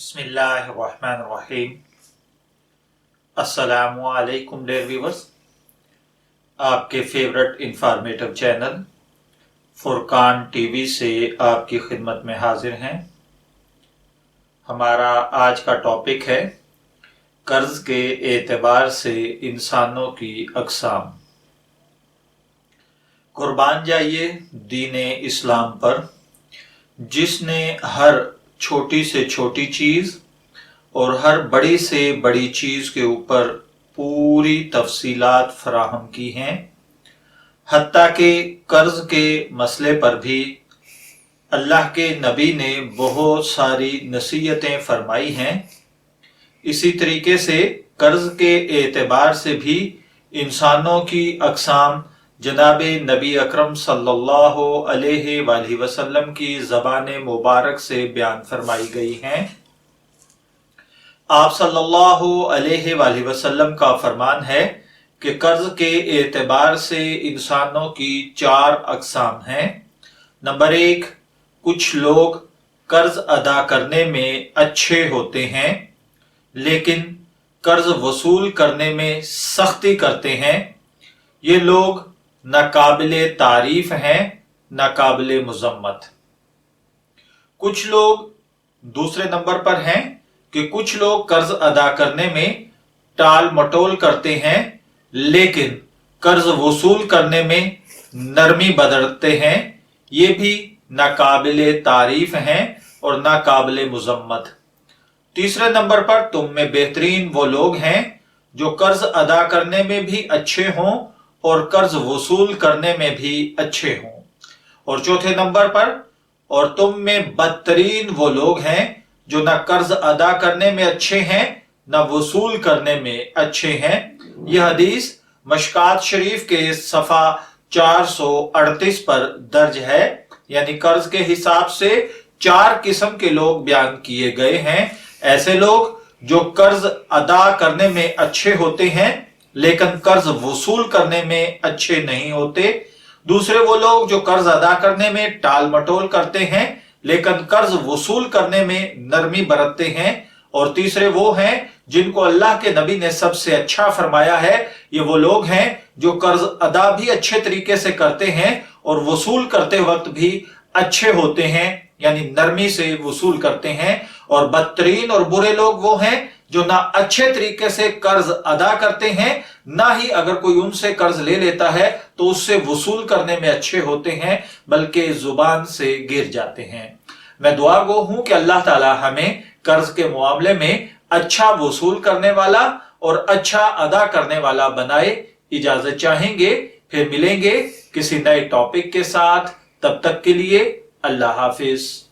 बिस्मिल्लाहिर्रहमानिर्रहीम। अस्सलामु अलैकुम डियर व्यूअर्स, आपके favourite informative channel Furqan TV से आपकी खिदमत में हाजिर हैं। हमारा आज का टॉपिक है कर्ज के एतबार से इंसानों की अक़साम। कुर्बान जाइए दीन इस्लाम पर, जिसने हर छोटी से छोटी चीज़ और हर बड़ी से बड़ी चीज़ के ऊपर पूरी तफसीलात फराहम की हैं। हत्ता के कर्ज के मसले पर भी अल्लाह के नबी ने बहुत सारी नसीहतें फरमाई हैं। इसी तरीके से कर्ज के एतबार से भी इंसानों की अक़साम जनाबे नबी अकरम सल्लल्लाहु अलैहि वसल्लम की ज़बान मुबारक से बयान फरमाई गई हैं। आप सल्लल्लाहु अलैहि वसल्लम का फरमान है कि कर्ज के एतबार से इंसानों की चार अक़साम हैं। नंबर एक, कुछ लोग कर्ज अदा करने में अच्छे होते हैं लेकिन कर्ज वसूल करने में सख्ती करते हैं। ये लोग नाकाबिले तारीफ हैं, नाकाबिले मुज़म्मत। कुछ लोग दूसरे नंबर पर हैं कि कुछ लोग कर्ज अदा करने में टाल मटोल करते हैं लेकिन कर्ज वसूल करने में नरमी बरतते हैं। ये भी नाकाबिले तारीफ हैं और नाकाबिले मुज़म्मत। तीसरे नंबर पर तुम में बेहतरीन वो लोग हैं जो कर्ज अदा करने में भी अच्छे हों और कर्ज वसूल करने में भी अच्छे हों। और चौथे नंबर पर, और तुम में बदतरीन वो लोग हैं जो ना कर्ज अदा करने में अच्छे हैं ना वसूल करने में अच्छे हैं। यह हदीस मशकात शरीफ के सफ़ा 438 पर दर्ज है। यानी कर्ज के हिसाब से चार किस्म के लोग बयान किए गए हैं। ऐसे लोग जो कर्ज अदा करने में अच्छे होते हैं लेकिन कर्ज वसूल करने में अच्छे नहीं होते। दूसरे वो लोग जो कर्ज अदा करने में टाल मटोल करते हैं लेकिन कर्ज वसूल करने में नरमी बरतते हैं। और तीसरे वो हैं जिनको अल्लाह के नबी ने सबसे अच्छा फरमाया है, ये वो लोग हैं जो कर्ज अदा भी अच्छे तरीके से करते हैं और वसूल करते वक्त भी अच्छे होते हैं, यानी नरमी से वसूल करते हैं। और बदतरीन और बुरे लोग वो हैं जो ना अच्छे तरीके से कर्ज अदा करते हैं, ना ही अगर कोई उनसे कर्ज ले लेता है तो उससे वसूल करने में अच्छे होते हैं, बल्कि जुबान से गिर जाते हैं। मैं दुआ गो हूं कि अल्लाह ताला हमें कर्ज के मामले में अच्छा वसूल करने वाला और अच्छा अदा करने वाला बनाए। इजाजत चाहेंगे, फिर मिलेंगे किसी नए टॉपिक के साथ। तब तक के लिए अल्लाह हाफिज।